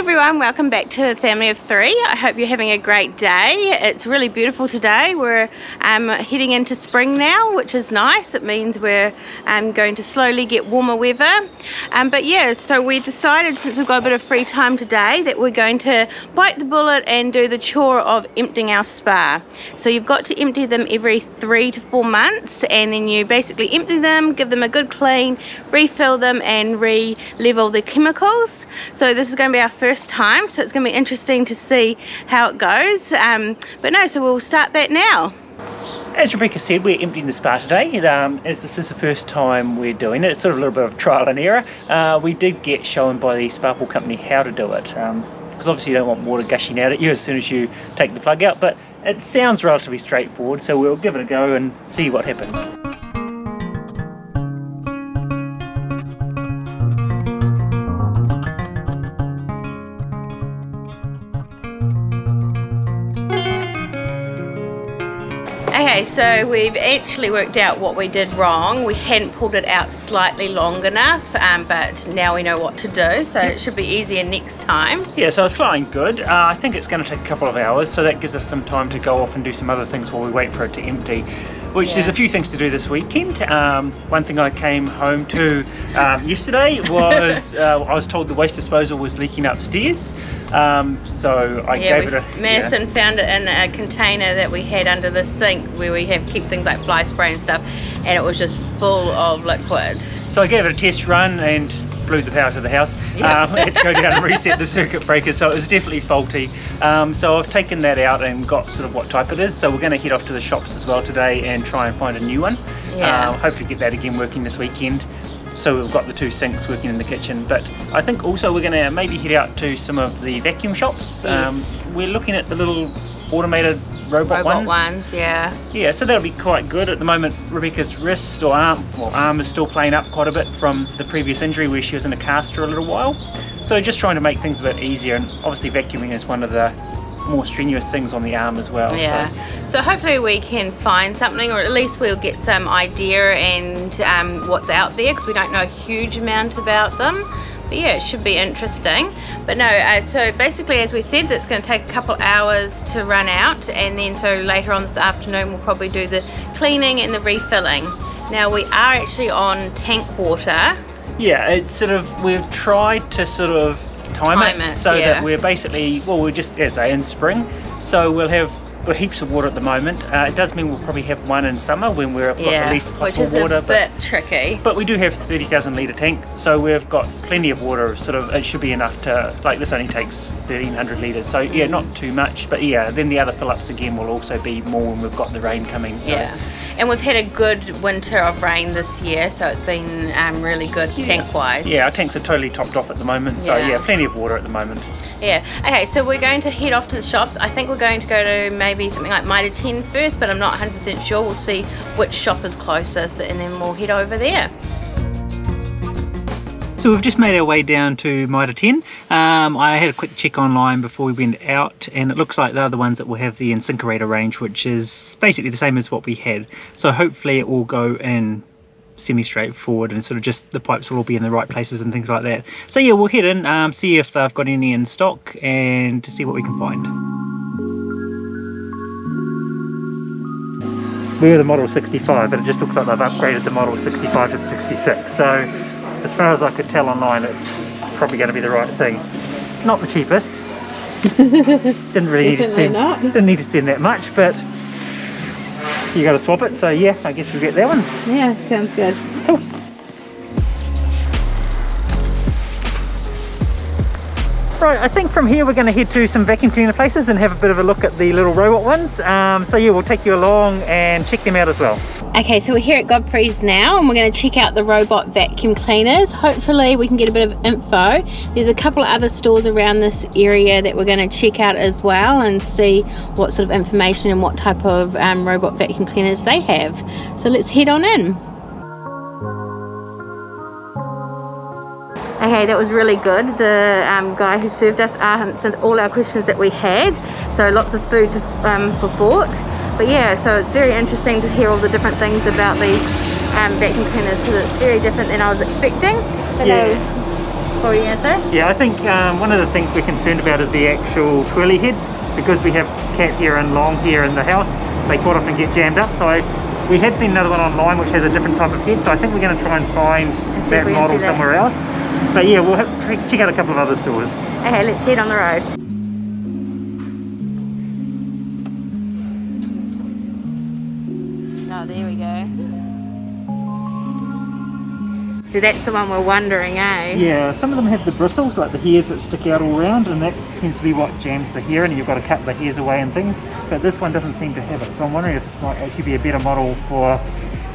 everyone, welcome back to Family of Three. I hope you're having a great day. It's really beautiful today. We're heading into spring now, which is nice. It means we're going to slowly get warmer weather. But yeah, so we decided, since we've got a bit of free time today, that we're going to bite the bullet and do the chore of emptying our spa. So you've got to empty them every 3 to 4 months, and then you basically empty them, give them a good clean, refill them and re-level the chemicals. So this is going to be our first time, so it's going to be interesting to see how it goes. So we'll start that now. As Rebecca said, we're emptying the spa today, as this is the first time we're doing it. It's sort of a little bit of trial and error. We did get shown by the spa pool company how to do it, because obviously you don't want water gushing out at you as soon as you take the plug out, but it sounds relatively straightforward, so we'll give it a go and see what happens. Okay, so we've actually worked out what we did wrong. We hadn't pulled it out slightly long enough, but now we know what to do, so it should be easier next time. Yeah, so it's flowing good. I think it's going to take a couple of hours, so that gives us some time to go off and do some other things while we wait for it to empty, which there's a few things to do this weekend. One thing I came home to yesterday was I was told the waste disposal was leaking upstairs. So I gave it a... Madison found it in a container that we had under the sink where we keep things like fly spray and stuff, and it was just full of liquid. So I gave it a test run and blew the power to the house. I had to go down and reset the circuit breaker, so it was definitely faulty. So I've taken that out and got sort of what type it is, so we're going to head off to the shops as well today and try and find a new one. Hopefully get that again working this weekend. So we've got the 2 sinks working in the kitchen, but I think also we're going to maybe head out to some of the vacuum shops. We're looking at the little automated robot ones. Yeah, so that'll be quite good. At the moment Rebecca's wrist or arm is still playing up quite a bit from the previous injury where she was in a cast for a little while, so just trying to make things a bit easier, and obviously vacuuming is one of the more strenuous things on the arm as well. So hopefully we can find something, or at least we'll get some idea and what's out there, because we don't know a huge amount about them. But yeah, it should be interesting. But no, so basically, as we said, it's going to take a couple hours to run out, and then so later on this afternoon we'll probably do the cleaning and the refilling. Now we are actually on tank water. Yeah, it's sort of, we've tried to sort of time it so that we're basically, we're just, as I say, in spring, so we'll have heaps of water at the moment. It does mean we'll probably have one in summer when we've got the least possible water, which is a bit tricky. But we do have 30,000 litre tank, so we've got plenty of water. Sort of, it should be enough to, like, this only takes 1,300 litres, so yeah, not too much. But then the other fill-ups again will also be more when we've got the rain coming. So. And we've had a good winter of rain this year, so it's been really good tank-wise. Yeah, our tanks are totally topped off at the moment, so plenty of water at the moment. Okay, so we're going to head off to the shops. I think we're going to go to maybe something like Mitre 10 first, but I'm not 100% sure. We'll see which shop is closest, and then we'll head over there. So we've just made our way down to Mitre 10. I had a quick check online before we went out, and it looks like they're the ones that will have the InSinkErator range, which is basically the same as what we had. So hopefully it will go in semi-straightforward, and sort of just the pipes will all be in the right places and things like that. So yeah, we'll head in, see if they've got any in stock, and to see what we can find. We were the Model 65, but it just looks like they've upgraded the Model 65 to the 66. So as far as I could tell online, it's probably going to be the right thing. Not the cheapest. Didn't really need to spend. Didn't need to spend that much, but you got to swap it. So yeah, I guess we'll get that one. Yeah, sounds good. Cool. Right, I think from here we're going to head to some vacuum cleaner places and have a bit of a look at the little robot ones. So yeah, we'll take you along and check them out as well. Okay, so we're here at Godfrey's now, and we're going to check out the robot vacuum cleaners. Hopefully we can get a bit of info. There's a couple of other stores around this area that we're going to check out as well, and see what sort of information and what type of robot vacuum cleaners they have. So let's head on in. Okay, that was really good. The guy who served us answered all our questions that we had, so lots of food for thought. But yeah, so it's very interesting to hear all the different things about these vacuum cleaners, because it's very different than I was expecting. What were you gonna say? Yeah, I think one of the things we're concerned about is the actual twirly heads, because we have cat hair and long hair in the house. They quite often get jammed up. So we had seen another one online which has a different type of head. So I think we're going to try and find that model somewhere else. But yeah, we'll check out a couple of other stores. Okay, let's head on the road. Oh, there we go. So that's the one we're wondering, eh? Yeah, some of them have the bristles, like the hairs that stick out all around, and that tends to be what jams the hair, and you've got to cut the hairs away and things. But this one doesn't seem to have it, so I'm wondering if this might actually be a better model for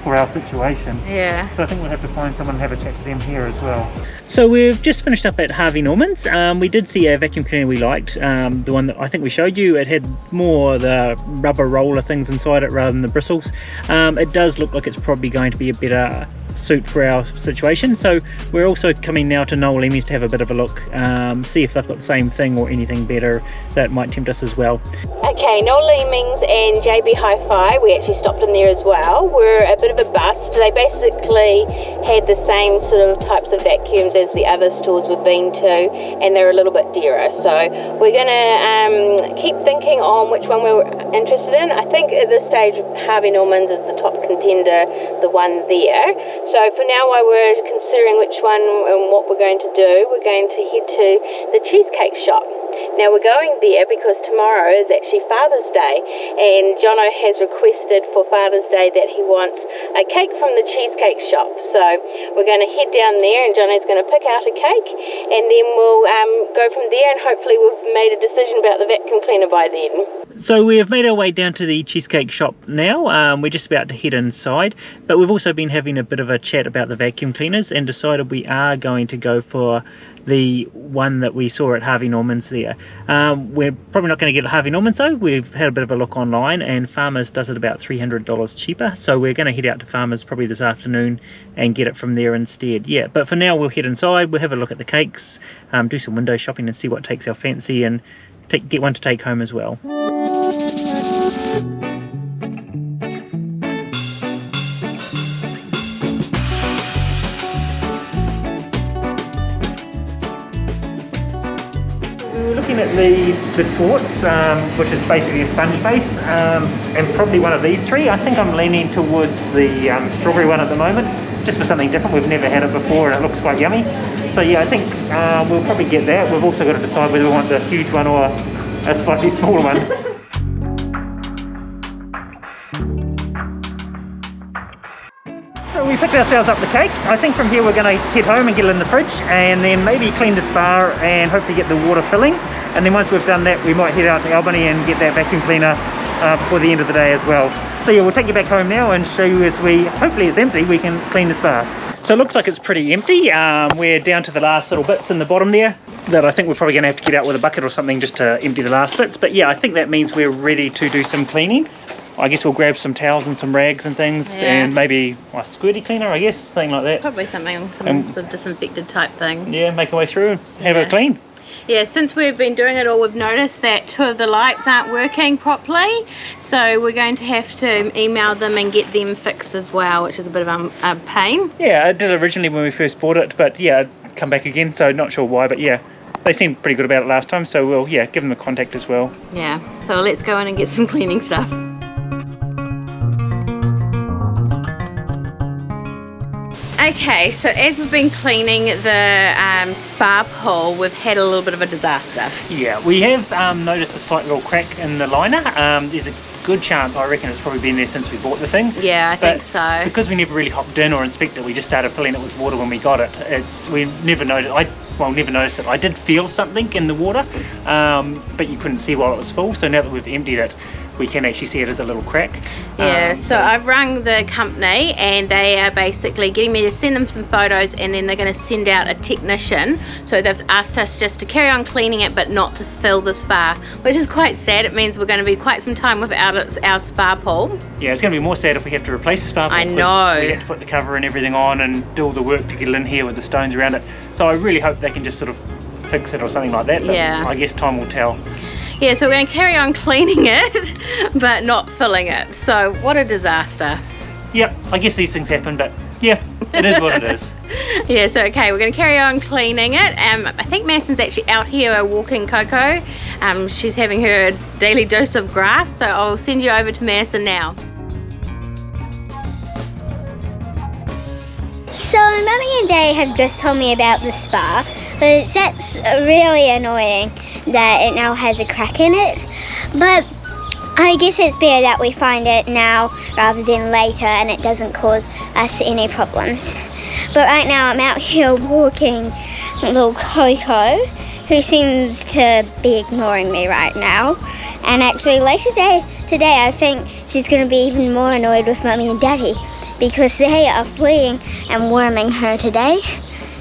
our situation. Yeah. So I think we'll have to find someone and have a chat to them here as well. So we've just finished up at Harvey Norman's. We did see a vacuum cleaner we liked, the one that I think we showed you. It had more the rubber roller things inside it rather than the bristles. It does look like it's probably going to be a better suit for our situation, so we're also coming now to Noel Emmy's to have a bit of a look, see if they've got the same thing or anything better that might tempt us as well. Okay, Noel Emmy's and JB Hi-Fi, we actually stopped in there as well. We're a bit of a bust. They basically had the same sort of types of vacuums as the other stores we've been to, and they're a little bit dearer, so we're gonna keep thinking on which one we're interested in. I think at this stage Harvey Norman's is the top contender, the one there. So for now, while we're considering which one and what we're going to do, we're going to head to the cheesecake shop. Now we're going there because tomorrow is actually Father's Day, and Jono has requested for Father's Day that he wants a cake from the cheesecake shop. So we're going to head down there, and Jono's going to pick out a cake, and then we'll go from there, and hopefully we've made a decision about the vacuum cleaner by then. So we have made our way down to the cheesecake shop now. We're just about to head inside, but we've also been having a bit of a chat about the vacuum cleaners and decided we are going to go for the one that we saw at Harvey Norman's there. We're probably not going to get at Harvey Norman's though. We've had a bit of a look online, and Farmers does it about $300 cheaper, so we're going to head out to Farmers probably this afternoon and get it from there instead. Yeah, but for now we'll head inside, we'll have a look at the cakes, do some window shopping and see what takes our fancy, and get one to take home as well. We're looking at the torts, which is basically a sponge base, and probably one of these three. I think I'm leaning towards the strawberry one at the moment, just for something different. We've never had it before and it looks quite yummy. So yeah, I think we'll probably get that. We've also got to decide whether we want the huge one or a slightly smaller one. So we picked ourselves up the cake. I think from here we're going to head home and get it in the fridge, and then maybe clean the spa and hopefully get the water filling. And then once we've done that, we might head out to Albany and get that vacuum cleaner before the end of the day as well. So yeah, we'll take you back home now and show you as hopefully it's empty, we can clean the spa. So it looks like it's pretty empty. We're down to the last little bits in the bottom there that I think we're probably going to have to get out with a bucket or something just to empty the last bits. But yeah, I think that means we're ready to do some cleaning. I guess we'll grab some towels and some rags and things, and maybe a squirty cleaner, I guess, something like that. Probably some sort of disinfected type thing. Yeah, make our way through and have a clean. Yeah, since we've been doing it all, we've noticed that 2 of the lights aren't working properly, so we're going to have to email them and get them fixed as well, which is a bit of a pain. Yeah, I did originally when we first bought it, but yeah, I'd come back again, so not sure why, but yeah, they seemed pretty good about it last time, so we'll give them a contact as well. Yeah, so let's go in and get some cleaning stuff. Okay, so as we've been cleaning the spa pool, we've had a little bit of a disaster. Yeah, we have noticed a slight little crack in the liner. There's a good chance, I reckon, it's probably been there since we bought the thing. Yeah, I think so. Because we never really hopped in or inspected it, we just started filling it with water when we got it. We never noticed. Never noticed it. I did feel something in the water, but you couldn't see while it was full. So now that we've emptied it, we can actually see it as a little crack. Yeah, so I've rung the company and they are basically getting me to send them some photos, and then they're going to send out a technician. So they've asked us just to carry on cleaning it but not to fill the spa, which is quite sad. It means we're going to be quite some time without our spa pool. Yeah, it's going to be more sad if we have to replace the spa pool. I know. We have to put the cover and everything on and do all the work to get it in here with the stones around it. So I really hope they can just sort of fix it or something like that, but yeah, I guess time will tell. Yeah, so we're going to carry on cleaning it, but not filling it. So what a disaster. Yep, I guess these things happen, but yeah, it is what it is. Yeah, so okay, we're going to carry on cleaning it. I think Madison's actually out here walking Coco. She's having her daily dose of grass, so I'll send you over to Madison now. So Mummy and Daddy have just told me about the spa, but that's really annoying that it now has a crack in it. But I guess it's better that we find it now rather than later and it doesn't cause us any problems. But right now I'm out here walking little Coco, who seems to be ignoring me right now. And actually later today I think she's going to be even more annoyed with Mummy and Daddy because they are fleeing and worming her today.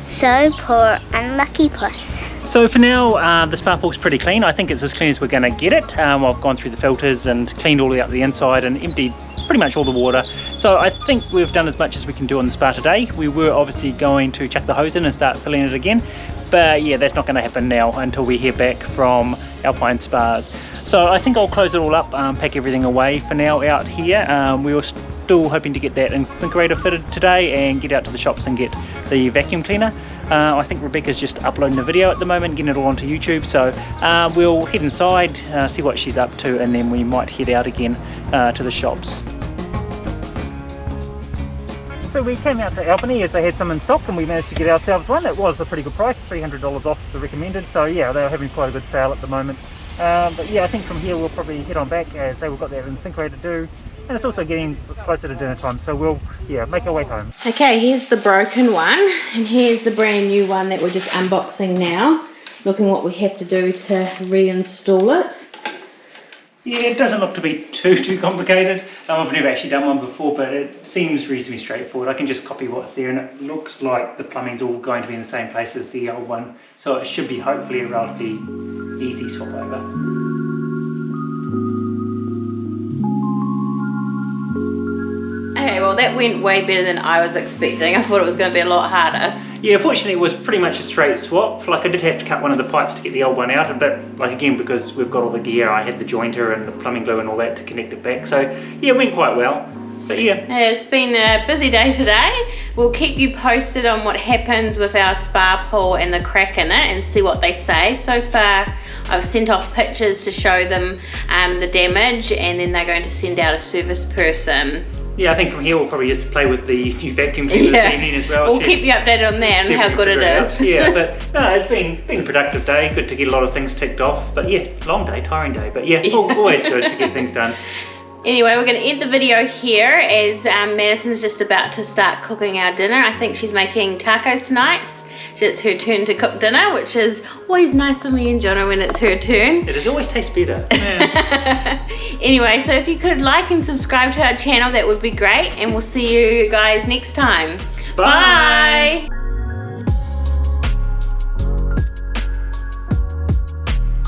So poor unlucky puss. So for now, the spa pool's pretty clean. I think it's as clean as we're going to get it. I've gone through the filters and cleaned all the way up the inside and emptied pretty much all the water. So I think we've done as much as we can do on the spa today. We were obviously going to chuck the hose in and start filling it again. But yeah, that's not going to happen now until we hear back from Alpine Spas. So I think I'll close it all up, pack everything away for now out here. We were still hoping to get that incinerator fitted today and get out to the shops and get the vacuum cleaner. I think Rebecca's just uploading the video at the moment, getting it all onto YouTube. So we'll head inside, see what she's up to, and then we might head out again to the shops. So we came out to Albany as they had some in stock and we managed to get ourselves one. It was a pretty good price, $300 off the recommended. So yeah, they were having quite a good sale at the moment. But yeah, I think from here we'll probably head on back as we've got that incinerator to do. And it's also getting closer to dinner time, so we'll make our way home. Okay, here's the broken one and here's the brand new one that we're just unboxing now. Looking what we have to do to reinstall it. Yeah, it doesn't look to be too complicated. I've never actually done one before, but it seems reasonably straightforward. I can just copy what's there and it looks like the plumbing's all going to be in the same place as the old one. So it should be hopefully a relatively easy swap over. Okay, well that went way better than I was expecting. I thought it was going to be a lot harder. Yeah, fortunately it was pretty much a straight swap. Like I did have to cut one of the pipes to get the old one out, but like again, because we've got all the gear, I had the jointer and the plumbing glue and all that to connect it back. So yeah, it went quite well. But yeah. It's been a busy day today. We'll keep you posted on what happens with our spa pool and the crack in it and see what they say. So far, I've sent off pictures to show them the damage and then they're going to send out a service person. Yeah, I think from here we'll probably just play with the new vacuum cleaner this evening as well. We'll keep you updated on that and how good it is. Yeah, but no, it's been a productive day. Good to get a lot of things ticked off. But yeah, long day, tiring day. But yeah, always good to get things done. Anyway, we're going to end the video here as Madison's just about to start cooking our dinner. I think she's making tacos tonight. It's her turn to cook dinner, which is always nice for me and Jono when it's her turn. It does always taste better. Yeah. Anyway, so if you could like and subscribe to our channel, that would be great. And we'll see you guys next time. Bye. Bye.